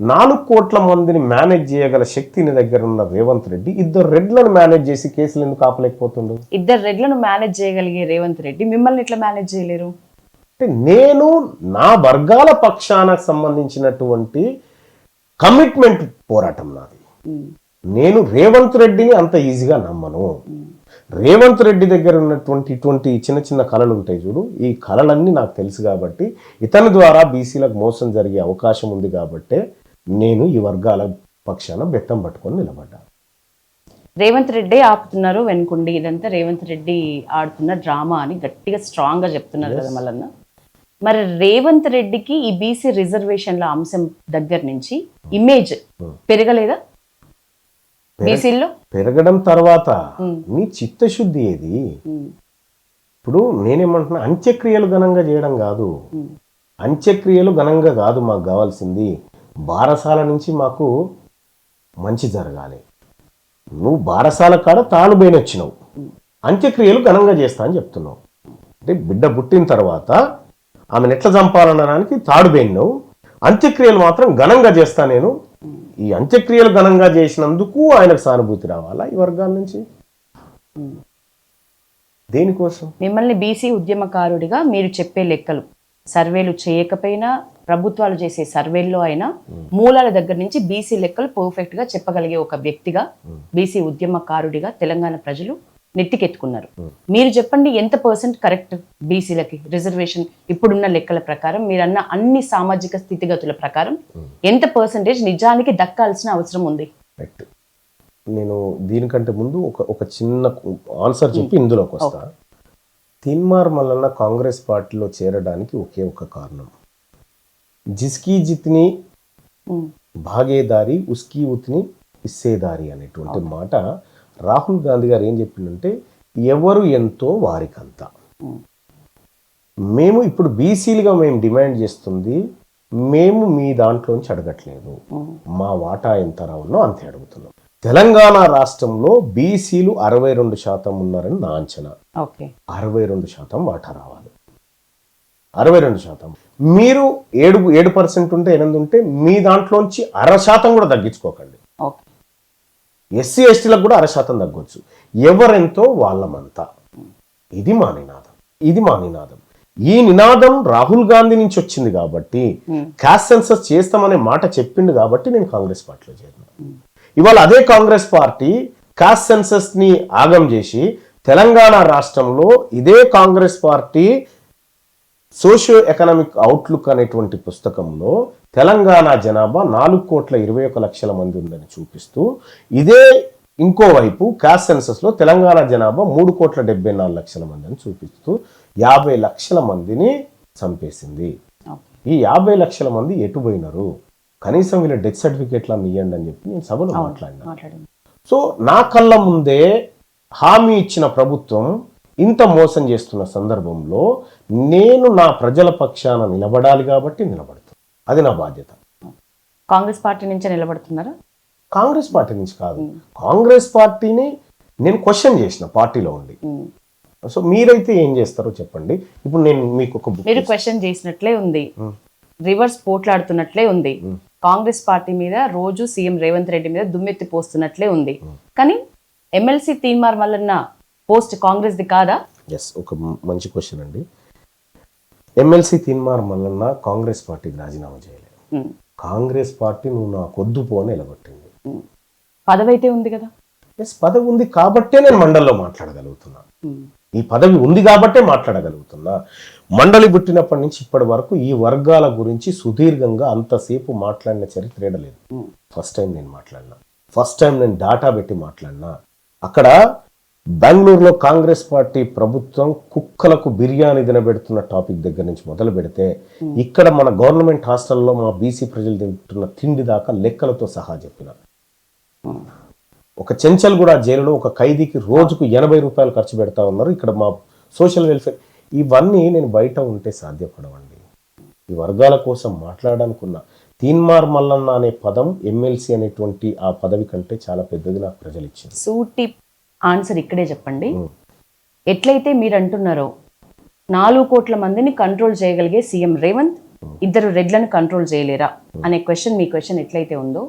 4 కోట్ల మందిని మేనేజ్ చేయగల శక్తి నీ దగ్గర ఉన్న రేవంత్ రెడ్డి 2 రెడ్లను మేనేజ్ చేసి కేసులు ఎందుకు ఆపలేకపోతుండు? 2 రెడ్లను మేనేజ్ చేయగలిగే రేవంత్ రెడ్డి మిమ్మల్ని ఎట్లా మేనేజ్ చేయలేరు? అంటే నేను నా వర్గాల పక్షానికి సంబంధించినటువంటి కమిట్మెంట్ పోరాటం నాది. నేను రేవంత్ రెడ్డిని అంత ఈజీగా నమ్మను. రేవంత్ రెడ్డి దగ్గర ఉన్నటువంటి ఇటువంటి చిన్న చిన్న కళలు ఉంటాయి చూడు, ఈ కళలన్నీ నాకు తెలుసు కాబట్టి ఇతని ద్వారా బీసీలకు మోసం జరిగే అవకాశం ఉంది కాబట్టే నేను ఈ వర్గాల పక్షాన బెత్తం పట్టుకొని నిలబడ్డా. రేవంత్ రెడ్డి ఆపుతున్నారు వెనుకుండి, ఇదంతా రేవంత్ రెడ్డి ఆడుతున్న డ్రామా అని గట్టిగా స్ట్రాంగ్ గా చెప్తున్నారు కదా మల్లన్న. మరి రేవంత్ రెడ్డికి ఈ బీసీ రిజర్వేషన్ల అంశం దగ్గర నుంచి ఇమేజ్ పెరగలేదా బీసీల్లో? పెరగడం తర్వాత నీ చిత్తశుద్ధి ఏది? ఇప్పుడు నేనేమంటున్నా, అంత్యక్రియలు ఘనంగా చేయడం కాదు, అంత్యక్రియలు ఘనంగా కాదు మాకు కావాల్సింది, బారసాల నుంచి మాకు మంచి జరగాలి. నువ్వు బారసాల కాడ తాను బేనొచ్చినావు, అంత్యక్రియలు ఘనంగా చేస్తా అని చెప్తున్నావు. అంటే బిడ్డ పుట్టిన తర్వాత ఆమెను ఎట్లా చంపాలనడానికి తాడు బేన్నావు, అంత్యక్రియలు మాత్రం ఘనంగా చేస్తా నేను. ఈ అంత్యక్రియలు ఘనంగా చేసినందుకు ఆయనకు సానుభూతి రావాలా ఈ వర్గాల నుంచి? దేనికోసం? మిమ్మల్ని బీసీ ఉద్యమకారుడిగా మీరు చెప్పే లెక్కలు సర్వేలు చేయకపోయినా, ప్రభుత్వాలు చేసే సర్వేల్లో అయినా మూలాల దగ్గర నుంచి బీసీ లెక్కలు పర్ఫెక్ట్ గా చెప్పగలిగే ఒక వ్యక్తిగా, బీసీ ఉద్యమకారుడిగా తెలంగాణ ప్రజలు నెత్తికెత్తుకున్నారు. మీరు చెప్పండి, ఎంత % కరెక్ట్ బీసీలకి రిజర్వేషన్ ఇప్పుడున్న లెక్కల ప్రకారం, మీరన్న అన్ని సామాజిక స్థితిగతుల ప్రకారం ఎంత % నిజానికి దక్కాల్సిన అవసరం ఉంది? నేను దీనికంటే ముందు ఒక చిన్న ఆన్సర్ చెప్పి ఇందులోకి వస్తా. తీన్మార్ మల్లన్న కాంగ్రెస్ పార్టీలో చేరడానికి ఒకే ఒక కారణం, జిస్కీ జిత్ని భాగేదారి ఉస్కీ ఉత్ని ఇస్సేదారి అనేటువంటి మాట రాహుల్ గాంధీ గారు ఏం చెప్పిందంటే, ఎవరు ఎంతో వారికంతా. మేము ఇప్పుడు బీసీలుగా మేము డిమాండ్ చేస్తుంది, మేము మీ దాంట్లోంచి అడగట్లేదు, మా వాటా ఎంత రావాలో అంతే అడుగుతున్నాం. తెలంగాణ రాష్ట్రంలో బీసీలు 62% ఉన్నారని నా అంచనా. 62% వాటా రావాలి. 62%. మీరు 7% ఉంటే 8 ఉంటే మీ దాంట్లోంచి 0.5% కూడా తగ్గించుకోకండి. ఎస్సీ ఎస్టీలకు కూడా 0.5% తగ్గొచ్చు. ఎవరెంతో వాళ్ళమంతా. ఇది మా నినాదం. ఈ నినాదం రాహుల్ గాంధీ నుంచి వచ్చింది కాబట్టి, క్యాస్ట్ సెన్సస్ చేస్తామనే మాట చెప్పిండు కాబట్టి నేను కాంగ్రెస్ పార్టీలో చేరినా. ఇవాళ అదే కాంగ్రెస్ పార్టీ క్యాస్ట్ సెన్సస్ ని ఆగం చేసి తెలంగాణ రాష్ట్రంలో ఇదే Congress party socio economic outlook అనేటువంటి పుస్తకంలో తెలంగాణ జనాభా 4,21,00,000 మంది ఉందని చూపిస్తూ, ఇదే ఇంకోవైపు క్యాస్ట్ సెన్సస్ లో తెలంగాణ జనాభా 3,74,00,000 మంది అని చూపిస్తూ 50 లక్షల మందిని చంపేసింది. ఈ 50 లక్షల మంది ఎటు పోయినారు? కనీసం వీళ్ళ డెత్ సర్టిఫికేట్లను ఇవ్వండి అని చెప్పి నేను సభలో మాట్లాడినా. సో నా కళ్ళ ముందే హామీ ఇచ్చిన ప్రభుత్వం ఇంత మోసం చేస్తున్న సందర్భంలో నేను నా ప్రజల పక్షాన నిలబడాలి కాబట్టి నిలబడుతుంది. అది నా బాధ్యత. కాంగ్రెస్ పార్టీ నుంచే నిలబడుతున్నారా? కాంగ్రెస్ పార్టీ నుంచి కాదు, కాంగ్రెస్ పార్టీని నేను క్వశ్చన్ చేసిన పార్టీలో ఉండి. సో మీరైతే ఏం చేస్తారో చెప్పండి. ఇప్పుడు నేను మీకు మీరు క్వశ్చన్ చేసినట్లే ఉంది, రివర్స్ పోట్లాడుతున్నట్లే ఉంది, కాంగ్రెస్ పార్టీ మీద రోజు సీఎం రేవంత్ రెడ్డి మీద దుమ్మెత్తి పోస్తున్నట్లే ఉంది. కానీ ఎమ్మెల్సీ తీన్మార్ మల్లన్న పోస్ట్ కాంగ్రెస్ ది కాదా? ఎస్, ఒక మంచి క్వశ్చన్ అండి. ఎమ్మెల్సీ తీన్మార్ మల్లన్న కాంగ్రెస్ పార్టీకి రాజీనామా చేయలేదు. కాంగ్రెస్ పార్టీ నువ్వు నా కొద్దు పోని ఎలగొట్టింది. పదవి అయితే ఉంది కదా? ఎస్, పదవి ఉంది కాబట్టే నేను మండలిలో మాట్లాడగలుగుతున్నా. ఈ పదవి ఉంది కాబట్టే మాట్లాడగలుగుతున్నా. మండలి పుట్టినప్పటి నుంచి ఇప్పటి వరకు ఈ వర్గాల గురించి సుదీర్ఘంగా అంతసేపు మాట్లాడిన చరిత్ర ఏడలేదు. ఫస్ట్ టైం నేను మాట్లాడినా, ఫస్ట్ టైం నేను డాటా పెట్టి మాట్లాడినా. అక్కడ బెంగళూరులో కాంగ్రెస్ పార్టీ ప్రభుత్వం కుక్కలకు బిర్యానీ తినబెడుతున్న టాపిక్ దగ్గర నుంచి మొదలు పెడితే, ఇక్కడ మన గవర్నమెంట్ హాస్టల్లో మా బీసీ ప్రజలు తింటున్న తిండి దాకా లెక్కలతో సహా చెప్పిన. ఒక చెంచల్గూడ జైలులో ఒక ఖైదీకి రోజుకు 80 రూపాయలు ఖర్చు పెడతా ఉన్నారు. ఇక్కడ మా సోషల్ వెల్ఫేర్, ఇవన్నీ నేను బయట ఉంటే సాధ్యపడవండి. ఈ వర్గాల కోసం మాట్లాడాలనుకున్న తీన్మార్ మల్లన్న అనే పదం ఎమ్మెల్సీ అనేటువంటి ఆ పదవి కంటే చాలా పెద్దది నాకు ప్రజలు ఇచ్చింది. సూటి ఆన్సర్ ఇక్కడే చెప్పండి. ఎట్లయితే మీరు అంటున్నారో 4 కోట్ల మందిని కంట్రోల్ చేయగలిగే సీఎం రేవంత్, ఇద్దరు రెడ్లను కంట్రోల్ చేయలేరా అనే క్వశ్చన్ మీ క్వశ్చన్ ఎట్లయితే ఉందో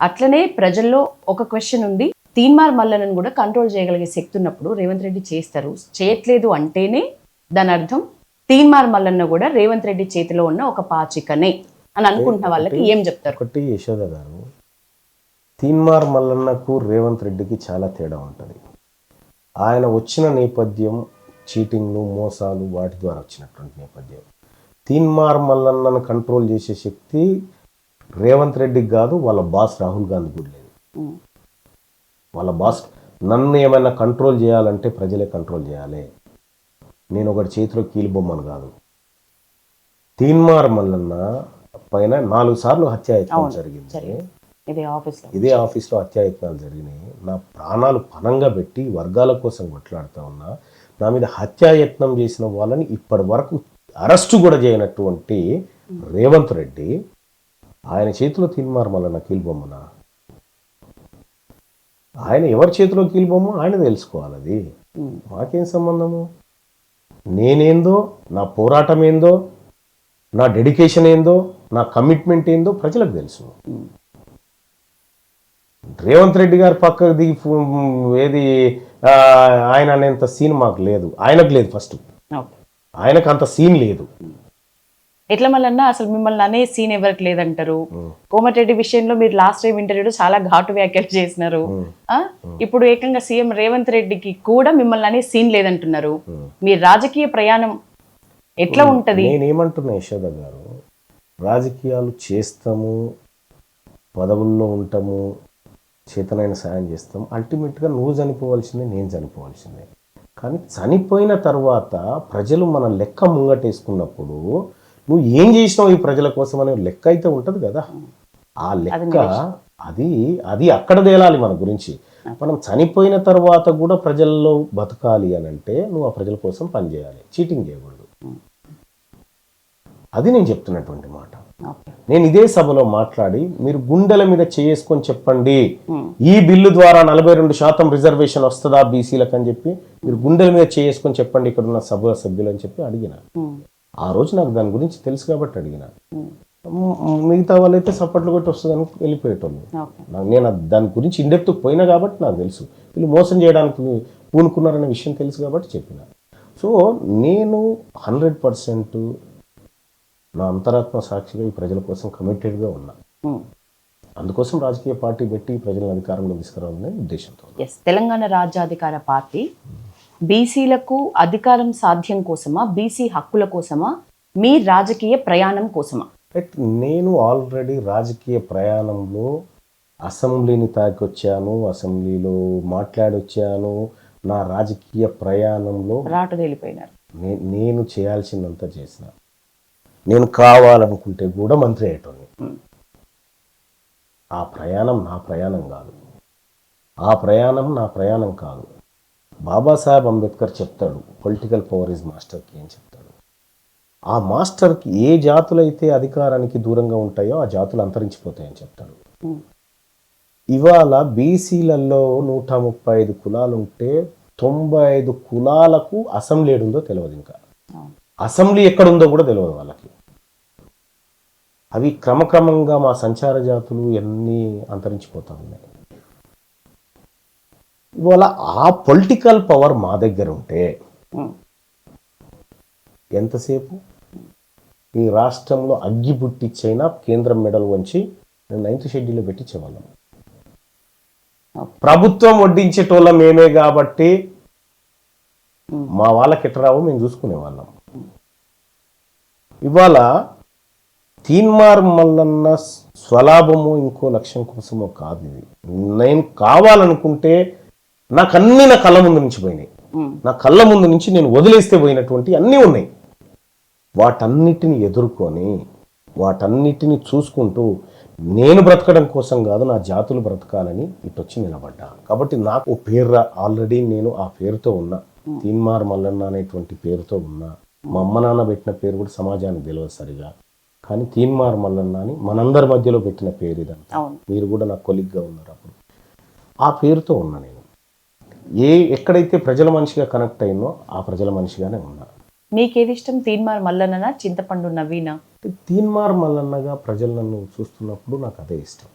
అట్లనే ప్రజల్లో ఒక క్వశ్చన్ ఉంది, తీన్మార్ మల్లన్నను కూడా కంట్రోల్ చేయగలిగే శక్తి ఉన్నప్పుడు రేవంత్ రెడ్డి చేస్తారు, చేయట్లేదు అంటేనే దాని అర్థం తీన్మార్ మల్లన్న కూడా రేవంత్ రెడ్డి చేతిలో ఉన్న ఒక పాచికనే అని అనుకుంటున్న వాళ్ళకి ఏం చెప్తారు? ఒకటి యశోద గారు, తీన్మార్ మల్లన్నకు రేవంత్ రెడ్డికి చాలా తేడా ఉంటుంది. ఆయన వచ్చిన నేపథ్యం చీటింగ్లు, మోసాలు, వాటి ద్వారా వచ్చినటువంటి నేపథ్యం. తీన్మార్ మల్లన్నను కంట్రోల్ చేసే శక్తి రేవంత్ రెడ్డికి కాదు, వాళ్ళ బాస్ రాహుల్ గాంధీ కూడా లేదు. వాళ్ళ బాస్ నన్ను ఏమైనా కంట్రోల్ చేయాలంటే ప్రజలే కంట్రోల్ చేయాలి, నేను ఒకటి చేతిలో కీలుబొమ్మను కాదు. తీన్మార్ మల్లన్న పైన 4 సార్లు హత్యాయత్నం జరిగింది. ఇదే ఆఫీస్లో హత్యాయత్నాలు జరిగినాయి. నా ప్రాణాలు పణంగా పెట్టి వర్గాల కోసం కొట్లాడుతూ ఉన్నా. నా మీద హత్యాయత్నం చేసిన వాళ్ళని ఇప్పటి వరకు అరెస్టు కూడా చేయనటువంటి రేవంత్ రెడ్డి ఆయన చేతిలో తీన్మార్ మల్లన్న కీలుబొమ్మనా? ఆయన ఎవరి చేతిలో కీలుబొమ్మ ఆయన తెలుసుకోవాలి. అది మాకేం సంబంధము? నేనేందో, నా పోరాటం ఏందో, నా డెడికేషన్ ఏందో, నా కమిట్మెంట్ ఏందో ప్రజలకు తెలుసు. రేవంత్ రెడ్డి గారి పక్కకు దిగి ఏది ఆయన అనేంత సీన్ మాకు లేదు, ఆయనకు లేదు. ఫస్ట్ ఆయనకు అంత సీన్ లేదు. ఎట్లా మళ్ళన్నా అసలు మిమ్మల్ని అనే సీన్ ఎవరికి లేదంటారు? కోమటిరెడ్డి విషయంలో మీరు లాస్ట్ టైం ఇంటర్వ్యూలో చాలా ఘాటు వ్యాఖ్యలు చేసినారు. ఇప్పుడు ఏకంగా సీఎం రేవంత్ రెడ్డికి కూడా మిమ్మల్ని అనే సీన్ లేదంటున్నారు. మీ రాజకీయ ప్రయాణం ఎట్లా ఉంటది? నేనేమంటున్నా యశోద గారు, రాజకీయాలు చేస్తాము, పదవుల్లో ఉంటాము, చేతనైన సాయం చేస్తాం. అల్టిమేట్గా నువ్వు చనిపోవాల్సిందే, నేను చనిపోవాల్సిందే. కానీ చనిపోయిన తర్వాత ప్రజలు మన లెక్క ముంగటేసుకున్నప్పుడు నువ్వు ఏం చేసినావు ఈ ప్రజల కోసం అనే లెక్క అయితే ఉంటుంది కదా. ఆ లెక్క అది అక్కడ తేలాలి మన గురించి. మనం చనిపోయిన తర్వాత కూడా ప్రజల్లో బతకాలి అని అంటే నువ్వు ఆ ప్రజల కోసం పనిచేయాలి, చీటింగ్ చేయకూడదు. అది నేను చెప్తున్నటువంటి మాట. నేను ఇదే సభలో మాట్లాడి, మీరు గుండెల మీద చేసుకొని చెప్పండి, ఈ బిల్లు ద్వారా 42% రిజర్వేషన్ వస్తుందా బీసీలకు అని చెప్పి మీరు గుండెల మీద చేసుకొని చెప్పండి ఇక్కడ ఉన్న సభ సభ్యులు అని చెప్పి అడిగిన. ఆ రోజు నాకు దాని గురించి తెలుసు కాబట్టి అడిగిన. మిగతా వాళ్ళైతే సపోర్ట్లు కొట్టి వస్తుందని వెళ్ళిపోయేటోళ్ళు. నేను దాని గురించి ఇండెప్త్ పోయినా కాబట్టి నాకు తెలుసు, వీళ్ళు మోసం చేయడానికి పూనుకున్నారనే విషయం తెలుసు కాబట్టి చెప్పిన. సో నేను 100% నా అంతరాత్మ సాక్షిగా ఈ ప్రజల కోసం కమిటెడ్గా ఉన్నా. అందుకోసం రాజకీయ పార్టీ పెట్టి ప్రజలను అధికారంలో తీసుకురావాలనే ఉద్దేశంతో. తెలంగాణ రాజ్యాధికార పార్టీ బీసీలకు అధికారం సాధ్యం కోసమా, బీసీ హక్కుల కోసమా, మీ రాజకీయ ప్రయాణం కోసమా? నేను ఆల్రెడీ రాజకీయ ప్రయాణంలో అసెంబ్లీని తాకొచ్చాను, అసెంబ్లీలో మాట్లాడొచ్చాను. నా రాజకీయ ప్రయాణంలో రాటు తేలిపోయినారు. నేను చేయాల్సిందంతా చేసిన. నేను కావాలనుకుంటే కూడా మంత్రి అయ్యేటోని. ఆ ప్రయాణం నా ప్రయాణం కాదు, ఆ ప్రయాణం నా ప్రయాణం కాదు. బాబాసాహెబ్ అంబేద్కర్ చెప్తాడు, political power is master key అని చెప్తాడు. ఆ మాస్టర్కి ఏ జాతులైతే అధికారానికి దూరంగా ఉంటాయో ఆ జాతులు అంతరించిపోతాయని చెప్తాడు. ఇవాళ బీసీలలో 135 కులాలు ఉంటే 95 కులాలకు అసెంబ్లీ ఏడుందో తెలియదు. ఇంకా అసెంబ్లీ ఎక్కడుందో కూడా తెలియదు వాళ్ళకి. అవి క్రమక్రమంగా మా సంచార జాతులు అన్నీ అంతరించిపోతా ఉన్నాయి. ఇవాళ ఆ పొలిటికల్ పవర్ మా దగ్గర ఉంటే ఎంతసేపు ఈ రాష్ట్రంలో అగ్గి పుట్టించైనా కేంద్రం మెడల్ వంచి 9th షెడ్యూల్లో పెట్టించేవాళ్ళం. ప్రభుత్వం వడ్డించేటోళ్ళ మేమే కాబట్టి మా వాళ్ళకి ఎట్రావో మేము చూసుకునేవాళ్ళం. ఇవాళ తీన్మార్ మల్లన్న స్వలాభము ఇంకో లక్ష్యం కోసమో కాదు. ఇది నేను కావాలనుకుంటే నా కళ్ళ ముందు నుంచి పోయినాయి. నా కళ్ళ ముందు నుంచి నేను వదిలేస్తే పోయినటువంటి అన్నీ ఉన్నాయి. వాటన్నిటిని ఎదుర్కొని వాటన్నిటిని చూసుకుంటూ నేను బ్రతకడం కోసం కాదు, నా జాతులు బ్రతకాలని ఇటొచ్చి నిలబడ్డా. కాబట్టి నాకు పేరు ఆల్రెడీ నేను ఆ పేరుతో ఉన్నా, తీన్మార్ మల్లన్న అనేటువంటి పేరుతో ఉన్నా. మా అమ్మ నాన్న పెట్టిన పేరు కూడా సమాజానికి తెలియదు సరిగా, కానీ తీన్మార్ మల్లన్న అని మనందరి మధ్యలో పెట్టిన పేరు ఇదంతా. మీరు కూడా నా కొలిగ్గా ఉన్నారు అప్పుడు. ఆ పేరుతో ఉన్నా నేను. ఎక్కడైతే ప్రజల మనిషిగా కనెక్ట్ అయిందో ఆ ప్రజల మనిషిగానే ఉన్నా. మీకేది ఇష్టం, తీన్మార్ మల్లన్న, చింతపండు నవీన? తీన్మార్ మల్లన్నగా ప్రజలు నన్ను చూస్తున్నప్పుడు నాకు అదే ఇష్టం.